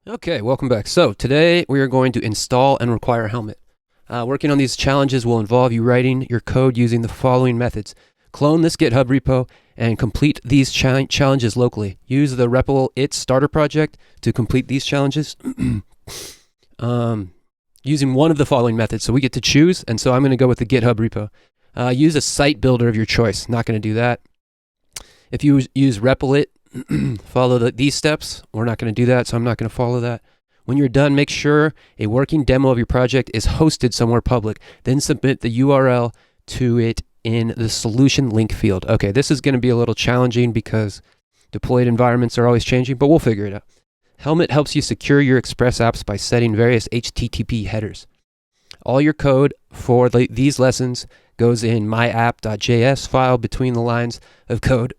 Okay, welcome back. So today we are going to install and require Helmet. Working on these challenges will involve you writing your code using the following methods. Clone this GitHub repo and complete these challenges locally. Use the REPL it starter project to complete these challenges using one of the following methods. So we get to choose, and so I'm going to go with the GitHub repo. Use a site builder of your choice. Not going to do that. If you use REPL it, follow these steps. We're not going to do that, so I'm not going to follow that. When you're done, make sure a working demo of your project is hosted somewhere public. Then submit the URL to it in the solution link field. Okay, this is going to be a little challenging because deployed environments are always changing, but we'll figure it out. Helmet helps you secure your Express apps by setting various HTTP headers. All your code for these lessons goes in myapp.js file between the lines of code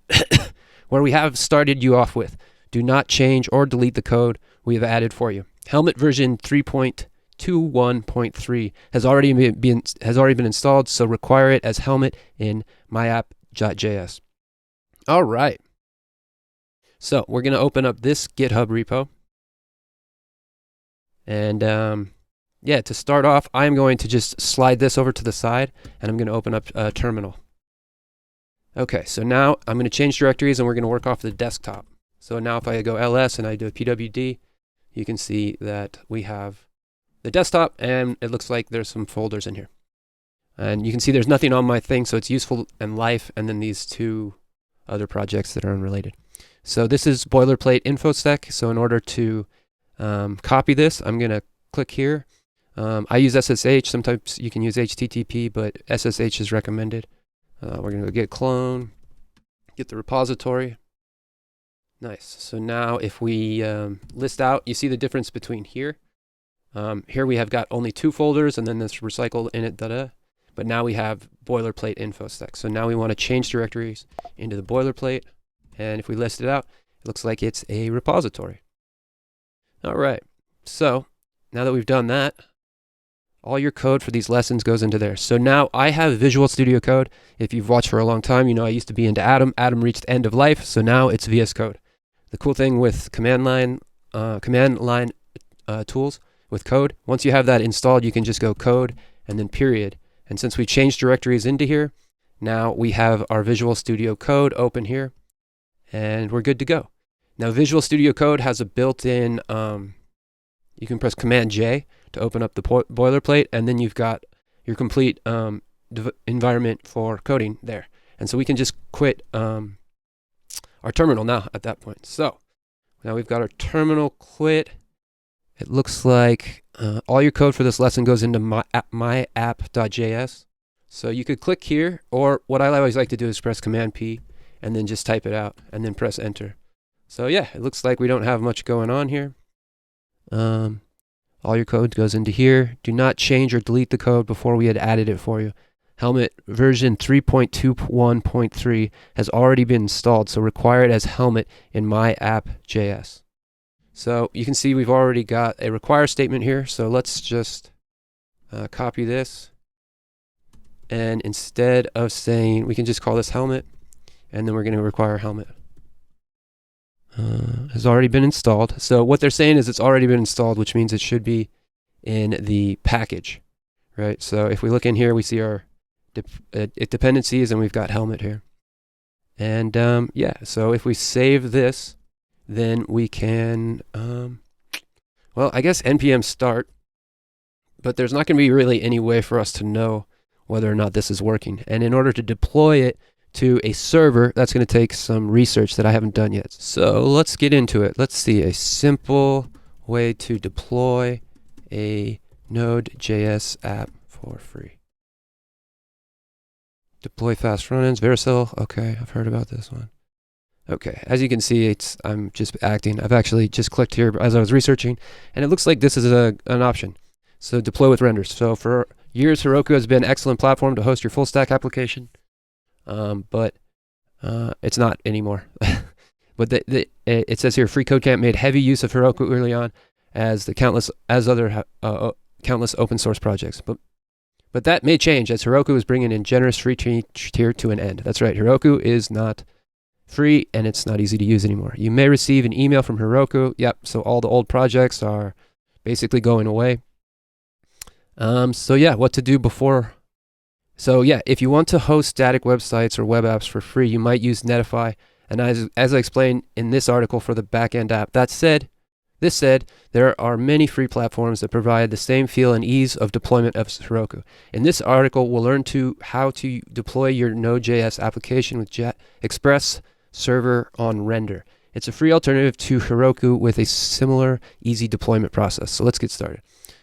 where we have started you off with. Do not change or delete the code we have added for you. Helmet version 3.21.3 has already been installed, so require it as Helmet in myapp.js. All right. So we're going to open up this GitHub repo. And yeah, to start off, I'm going to just slide this over to the side, and I'm going to open up a terminal. Okay, so now I'm going to change directories, and we're going to work off the desktop. So now if I go ls and I do a pwd, you can see that we have the desktop, and it looks like there's some folders in here. And you can see there's nothing on my thing, so it's useful and life, and then these two other projects that are unrelated. So this is boilerplate infosec. So in order to copy this, I'm going to click here. I use SSH. Sometimes you can use HTTP, but SSH is recommended. We're going to go git clone, get the repository. Nice. So now if we list out, you see the difference between here. Here we have got only two folders and then this recycle init da. But now we have boilerplate infosec. So now we want to change directories into the boilerplate. And if we list it out, it looks like it's a repository. All right. So now that we've done that, all your code for these lessons goes into there. So now I have Visual Studio Code. If you've watched for a long time, you know I used to be into Atom. Atom reached end of life, so now it's VS Code. The cool thing with command line tools with code, once you have that installed, you can just go code and then period. And since we changed directories into here, now we have our Visual Studio Code open here, and we're good to go. Now Visual Studio Code has a built-in, you can press Command J to open up the boilerplate, and then you've got your complete environment for coding there. And so we can just quit our terminal now at that point. So now we've got our terminal quit. It looks like all your code for this lesson goes into myapp.js. So you could click here, or what I always like to do is press Command P and then just type it out and then press enter. So yeah, it looks like we don't have much going on here. All your code goes into here. Do not change or delete the code before we had added it for you. Helmet version 3.21.3 has already been installed, so require it as Helmet in myapp.js. So you can see we've already got a require statement here. So let's just copy this. And instead of saying, we can just call this Helmet, and then we're going to require Helmet. Has already been installed. So what they're saying is it's already been installed, which means it should be in the package, right? So if we look in here, we see our dependencies, and we've got Helmet here. And yeah, so if we save this, then we can, well, I guess npm start, but there's not going to be really any way for us to know whether or not this is working. And in order to deploy it to a server, that's going to take some research that I haven't done yet. So let's get into it. Let's see a simple way to deploy a Node.js app for free. Deploy fast frontends, Vericel. Okay, I've heard about this one. Okay, as you can see, I'm just acting. I've actually just clicked here as I was researching, and it looks like this is an option. So deploy with renders. So for years, Heroku has been an excellent platform to host your full stack application. But it's not anymore. But it says here, Free Code Camp made heavy use of Heroku early on as countless open source projects. But that may change as Heroku is bringing in generous free tier to an end. That's right, Heroku is not free, and it's not easy to use anymore. You may receive an email from Heroku. Yep, so all the old projects are basically going away. So yeah, what to do before. So yeah, if you want to host static websites or web apps for free, you might use Netlify. And as I explained in this article for the backend app, this said, there are many free platforms that provide the same feel and ease of deployment as Heroku. In this article, we'll learn how to deploy your Node.js application with Express Server on Render. It's a free alternative to Heroku with a similar easy deployment process. So let's get started.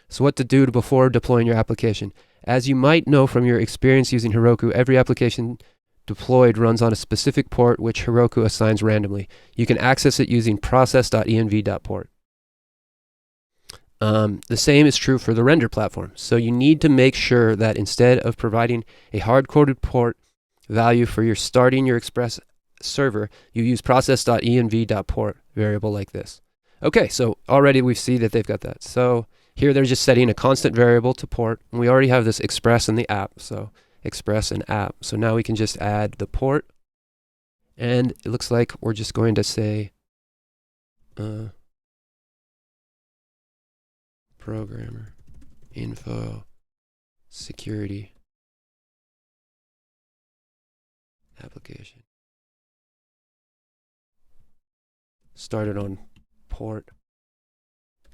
So what to do before deploying your application. As you might know from your experience using Heroku, every application deployed runs on a specific port which Heroku assigns randomly. You can access it using process.env.port. The same is true for the render platform. So you need to make sure that instead of providing a hard-coded port value for your starting your Express server, you use process.env.port variable like this. Okay, so already we see that they've got that. So here they're just setting a constant variable to port, and we already have this Express in the app, so Express and app. So now we can just add the port, and it looks like we're just going to say programmer info security application started on port,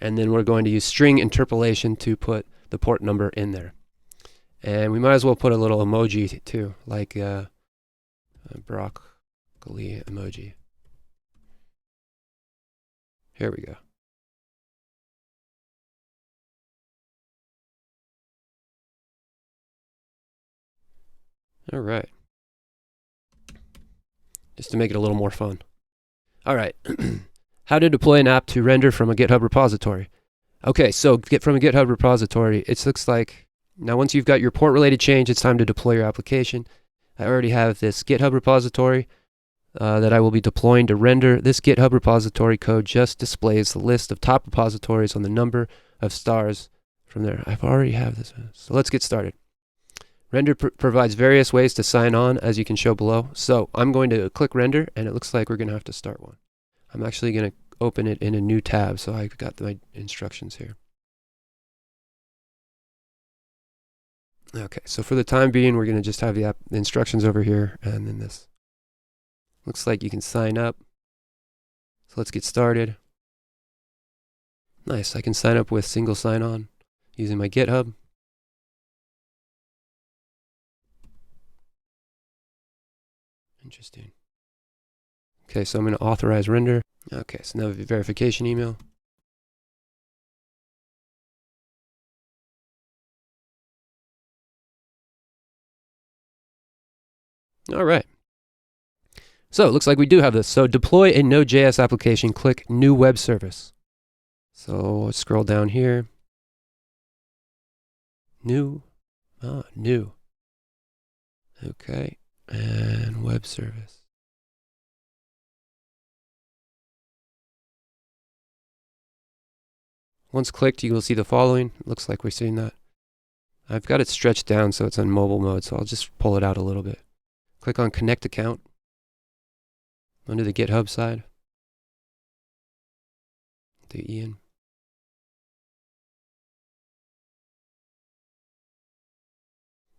and then we're going to use string interpolation to put the port number in there. And we might as well put a little emoji too, like a broccoli emoji. Here we go. All right. Just to make it a little more fun. All right. How to deploy an app to render from a GitHub repository. Okay, so get from a GitHub repository. It looks like now once you've got your port related change, it's time to deploy your application. I already have this GitHub repository that I will be deploying to render. This GitHub repository code just displays the list of top repositories on the number of stars from there. I've already have this. So let's get started. Render provides various ways to sign on, as you can show below. So I'm going to click render, and it looks like we're going to have to start one. I'm actually going to open it in a new tab, so I've got my instructions here. Okay, so for the time being, we're going to just have the instructions over here, and then this. Looks like you can sign up. So let's get started. Nice, I can sign up with single sign-on using my GitHub. Interesting. Okay, so I'm going to authorize render. Okay, so now the verification email. All right. So it looks like we do have this. So deploy a Node.js application, click New Web Service. So let's scroll down here. New. New. Okay, and Web Service. Once clicked, you will see the following. It looks like we're seeing that. I've got it stretched down so it's on mobile mode, so I'll just pull it out a little bit. Click on Connect Account under the GitHub side. The Ian.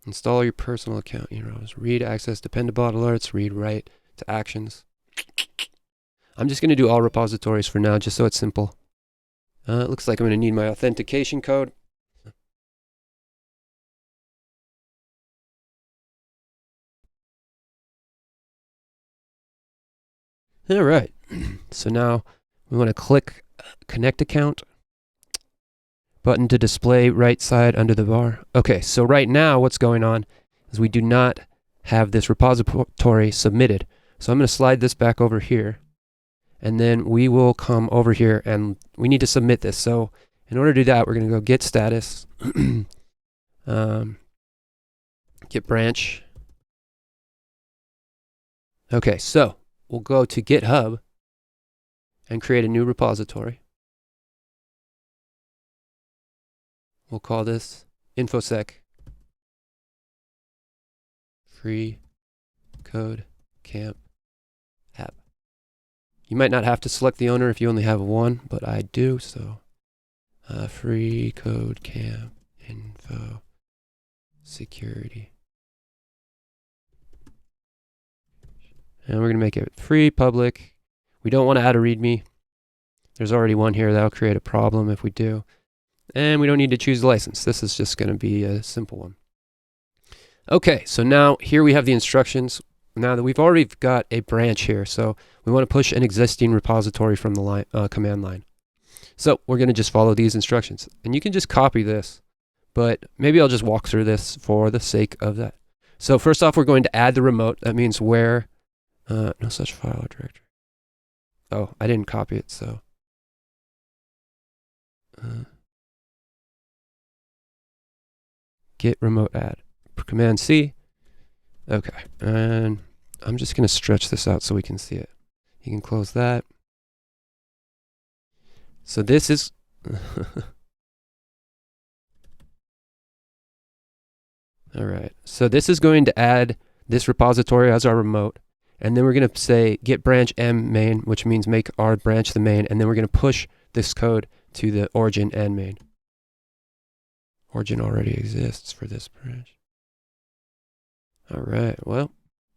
Install your personal account heroes. Read, access, dependable alerts. Read, write to actions. I'm just going to do all repositories for now, just so it's simple. It looks like I'm going to need my authentication code. All right. So now we want to click Connect Account button to display right side under the bar. Okay, so right now what's going on is we do not have this repository submitted. So I'm going to slide this back over here, and then we will come over here and we need to submit this. So in order to do that, we're going to go get status, get branch. Okay, so we'll go to GitHub and create a new repository. We'll call this infosec free code camp app. You might not have to select the owner if you only have one, but I do, so free code camp info security. And we're going to make it free public. We don't want to add a README. There's already one here. That'll create a problem if we do. And we don't need to choose the license. This is just going to be a simple one. Okay, so now here we have the instructions. Now that we've already got a branch here, so we want to push an existing repository from the command line. So we're going to just follow these instructions. And you can just copy this, but maybe I'll just walk through this for the sake of that. So first off, we're going to add the remote. That means where no such file or directory. Oh, I didn't copy it, so git remote add. Command C. Okay, and I'm just going to stretch this out so we can see it. You can close that. So this is all right. So this is going to add this repository as our remote, and then we're going to say git branch m main, which means make our branch the main, and then we're going to push this code to the origin and main. Origin already exists for this branch. All right, well,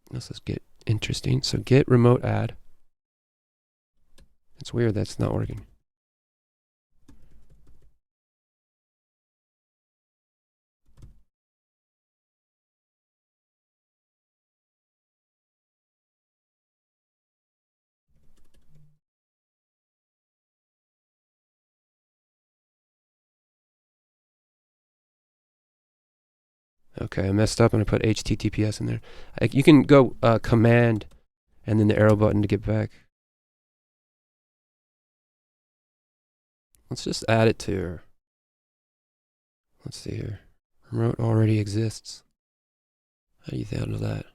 this is get interesting. So git remote add. It's weird that's not working. Okay, I messed up and I put HTTPS in there. You can go command and then the arrow button to get back. Let's just add it to, let's see here. Remote already exists. How do you handle that?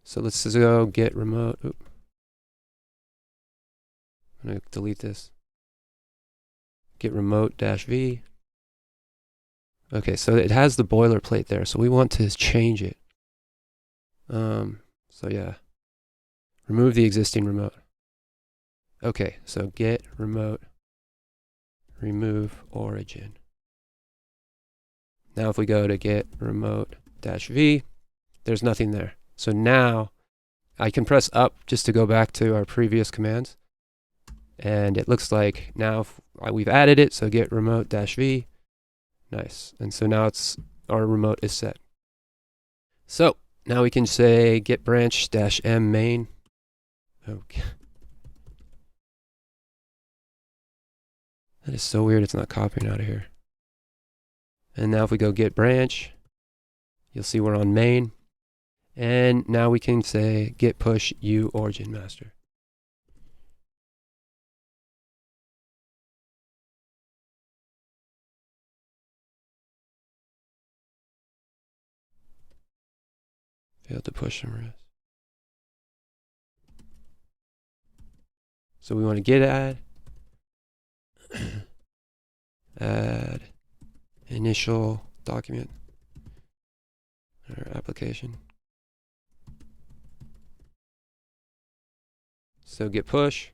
So let's just go get remote. Oop. I'm going to delete this. Get remote -v. Okay, so it has the boilerplate there, so we want to change it. So yeah, remove the existing remote. Okay, so get remote, remove origin. Now if we go to get remote -v, there's nothing there. So now I can press up just to go back to our previous commands. And it looks like now we've added it, so get remote -v. Nice. And so now our remote is set. So now we can say get branch -m main. Okay. That is so weird, it's not copying out of here. And now if we go get branch, you'll see we're on main. And now we can say git push u origin master. Failed to push some rest. So we want to git add initial document or application. So git push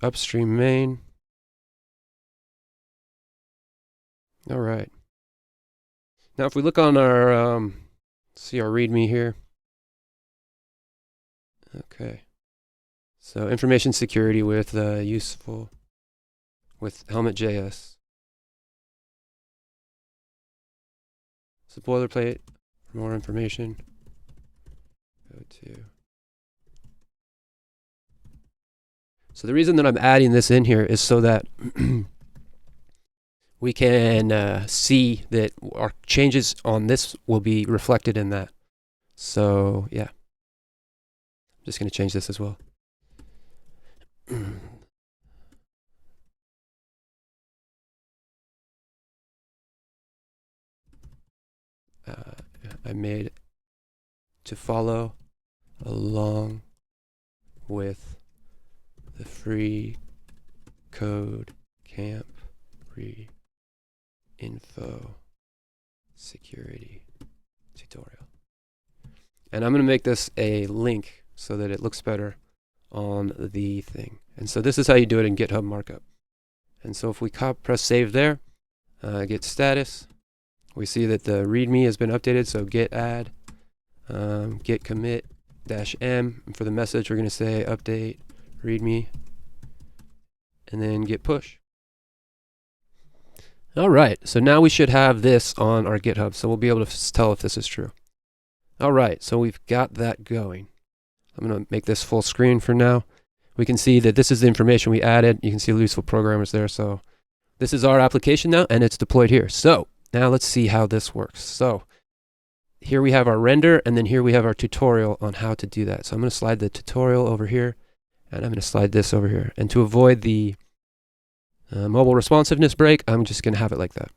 upstream main. All right. Now if we look on our see our README here. Okay. So information security with useful with HelmetJS. So boilerplate for more information. Go to. So the reason that I'm adding this in here is so that we can see that our changes on this will be reflected in that. So yeah, I'm just going to change this as well. I made to follow along with the free code camp info security tutorial. And I'm going to make this a link so that it looks better on the thing. And so this is how you do it in GitHub markup. And so if we press save there, git status, we see that the README has been updated. So git add, git commit -m. And for the message, we're going to say update README, and then git push. All right, so now we should have this on our GitHub, so we'll be able to tell if this is true. All right, so we've got that going. I'm going to make this full screen for now. We can see that this is the information we added. You can see useful programmers there. So this is our application now, and it's deployed here. So now let's see how this works. So here we have our render, and then here we have our tutorial on how to do that. So I'm going to slide the tutorial over here, and I'm going to slide this over here. And to avoid the mobile responsiveness break, I'm just going to have it like that.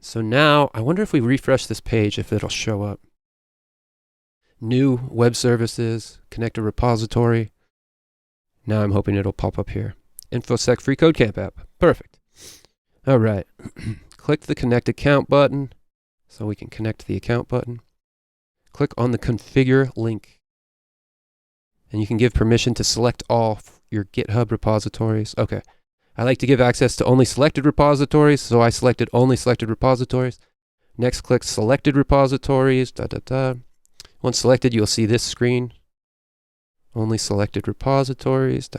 So now I wonder if we refresh this page, if it'll show up. New web services, connect a repository. Now I'm hoping it'll pop up here. InfoSec free code camp app. Perfect. All right. Click the connect account button so we can connect the account button. Click on the configure link. And you can give permission to select all your GitHub repositories. Okay. I like to give access to only selected repositories, so I selected only selected repositories. Next, click selected repositories. Once selected, you'll see this screen. Only selected repositories.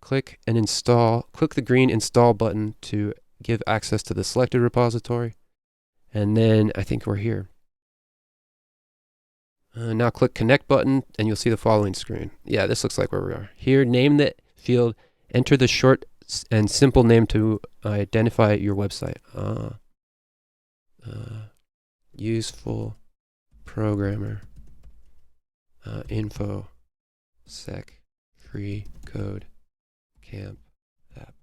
Click and install. Click the green install button to give access to the selected repository. And then I think we're here. Now click connect button and you'll see the following screen. Yeah, this looks like where we are. Here, name the field. Enter the short and simple name to identify your website. Useful programmer. Info sec free code camp app.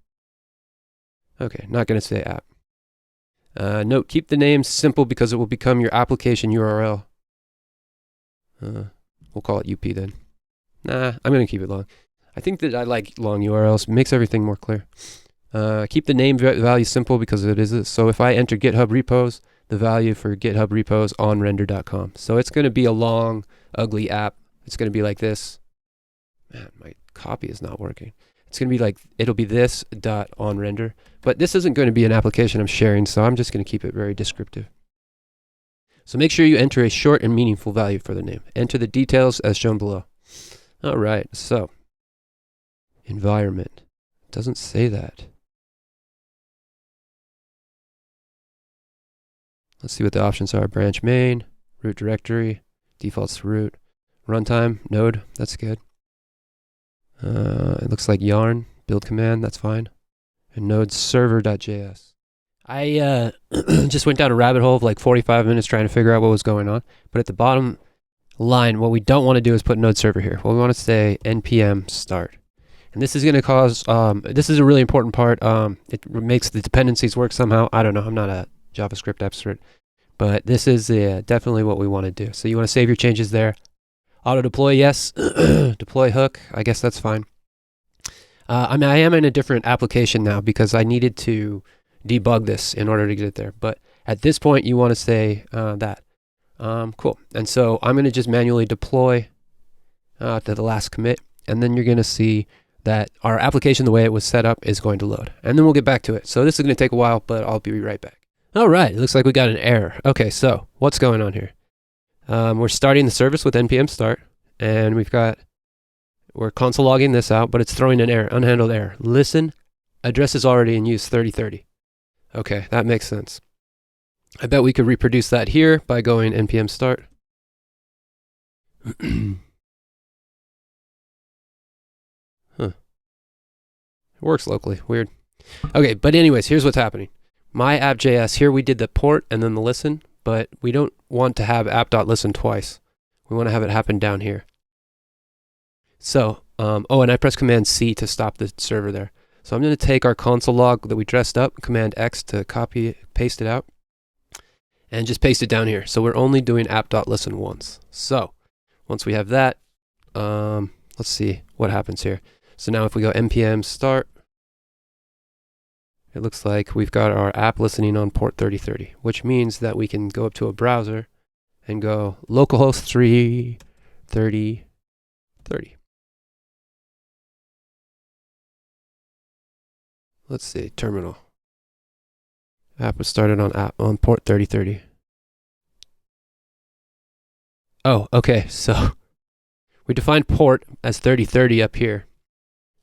Okay, not going to say app. Note, keep the name simple because it will become your application URL. We'll call it UP then. Nah, I'm going to keep it long. I think that I like long URLs. Makes everything more clear. Keep the name value simple because it is. So if I enter GitHub repos, the value for GitHub repos on render.com. So it's going to be a long, ugly app. It's going to be like this. Man, my copy is not working. It's going to be like, it'll be this dot on render. But this isn't going to be an application I'm sharing, so I'm just going to keep it very descriptive. So make sure you enter a short and meaningful value for the name. Enter the details as shown below. All right, so environment. It doesn't say that. Let's see what the options are. Branch main, root directory, defaults to root, runtime, node, that's good. It looks like yarn, build command, that's fine. And node server.js. I just went down a rabbit hole of like 45 minutes trying to figure out what was going on. But at the bottom line, what we don't want to do is put node server here. What we want to say npm start. And this is going to cause, this is a really important part. It makes the dependencies work somehow. I don't know, I'm not a JavaScript expert. But this is definitely what we want to do. So you want to save your changes there. Auto deploy, yes. Deploy hook, I guess that's fine. I mean, I am in a different application now because I needed to debug this in order to get it there. But at this point, you want to say that. Cool. And so I'm going to just manually deploy to the last commit. And then you're going to see that our application, the way it was set up, is going to load. And then we'll get back to it. So this is going to take a while, but I'll be right back. All right. It looks like we got an error. Okay, so what's going on here? We're starting the service with npm start. And we're console logging this out, but it's throwing an error, unhandled error. Listen, address is already in use 3030. Okay, that makes sense. I bet we could reproduce that here by going npm start. Huh. It works locally, weird. Okay, but anyways, here's what's happening. My app.js, here we did the port and then the listen, but we don't want to have app.listen twice. We want to have it happen down here. So, oh, and I press Command C to stop the server there. So I'm going to take our console log that we dressed up, Command X to copy, paste it out, and just paste it down here. So we're only doing app.listen once. So once we have that, let's see what happens here. So now if we go npm start, it looks like we've got our app listening on port 3030, which means that we can go up to a browser and go localhost 3030. Let's see, terminal. App was started on port 3030. Oh, okay, so we defined port as 3030 up here.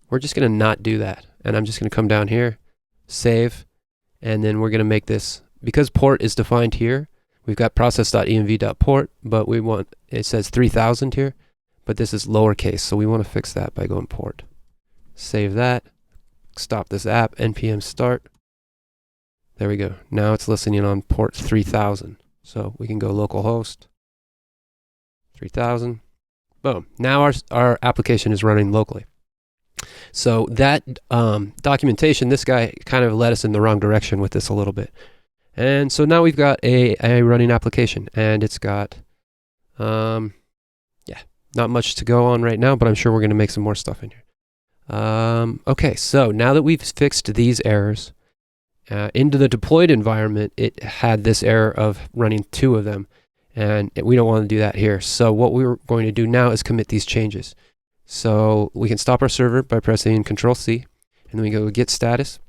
We're just going to not do that. And I'm just going to come down here, save, and then we're going to make this, because port is defined here, we've got process.env.port, but we want, it says 3000 here, but this is lowercase, so we want to fix that by going port. Save that, stop this app, npm start. There we go. Now it's listening on port 3000. So we can go localhost 3000. Boom. Now our application is running locally. So that documentation, this guy kind of led us in the wrong direction with this a little bit. And so now we've got a running application, and it's got, not much to go on right now, but I'm sure we're going to make some more stuff in here. Okay, so now that we've fixed these errors, into the deployed environment, it had this error of running 2 of them, and we don't want to do that here. So what we're going to do now is commit these changes. So we can stop our server by pressing Control-C, and then we go git status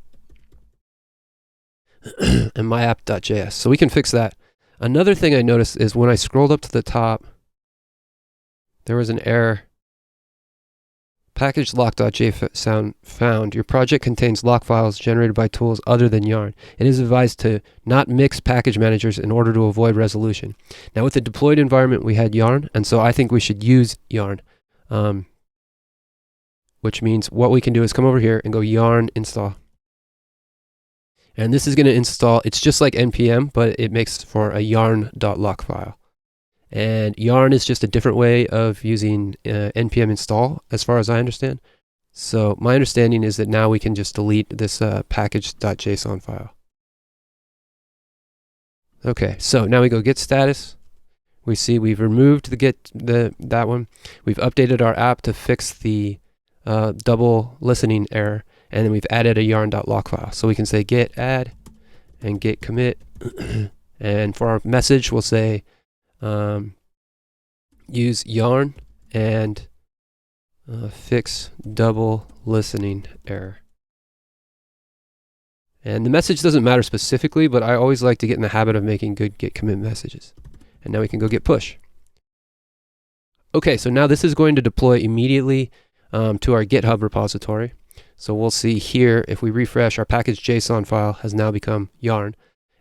and myapp.js. So we can fix that. Another thing I noticed is when I scrolled up to the top, there was an error. Package lock.json found. Your project contains lock files generated by tools other than Yarn. It is advised to not mix package managers in order to avoid resolution. Now with the deployed environment, we had Yarn, and so I think we should use Yarn. Which means what we can do is come over here and go yarn install. And this is going to install, it's just like npm, but it makes for a yarn.lock file. And yarn is just a different way of using npm install, as far as I understand. So my understanding is that now we can just delete this package.json file. Okay, so now we go git status. We see we've removed that one. We've updated our app to fix the double listening error, and then we've added a yarn.lock file. So we can say git add and git commit. And for our message, we'll say use yarn and fix double listening error. And the message doesn't matter specifically, but I always like to get in the habit of making good git commit messages. And now we can go git push. Okay, so now this is going to deploy immediately to our GitHub repository. So we'll see here, if we refresh, our package.json file has now become yarn.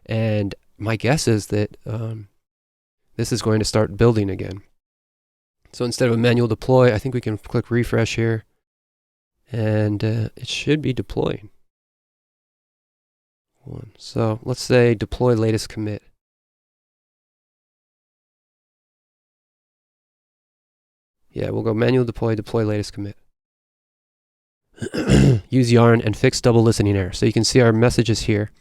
And my guess is that this is going to start building again. So instead of a manual deploy, I think we can click refresh here, and it should be deploying. So let's say deploy latest commit. Yeah, we'll go manual deploy, deploy latest commit. Use yarn and fix double listening error. So you can see our messages here.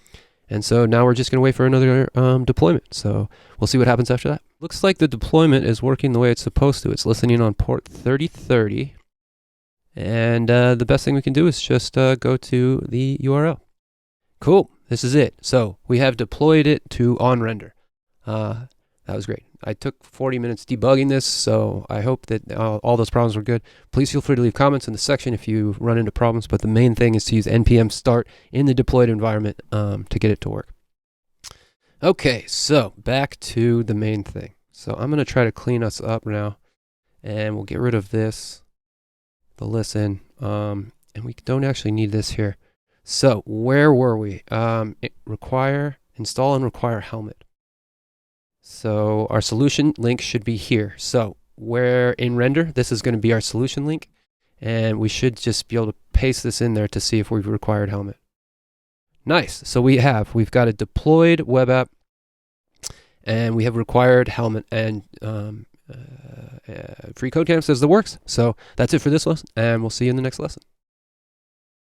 And so now we're just going to wait for another deployment. So we'll see what happens after that. Looks like the deployment is working the way it's supposed to. It's listening on port 3030. And the best thing we can do is just go to the URL. Cool. This is it. So we have deployed it to onRender. That was great. I took 40 minutes debugging this, so I hope that all those problems were good. Please feel free to leave comments in the section if you run into problems, but the main thing is to use npm start in the deployed environment to get it to work. Okay, so back to the main thing. So I'm going to try to clean us up now, and we'll get rid of this, the listen, and we don't actually need this here. So where were we? Install and require Helmet. So our solution link should be here. So where in render, this is going to be our solution link, and we should just be able to paste this in there to see if we've required Helmet. Nice. So we've got a deployed web app, and we have required Helmet, and free code camp says that works. So that's it for this lesson, and we'll see you in the next lesson.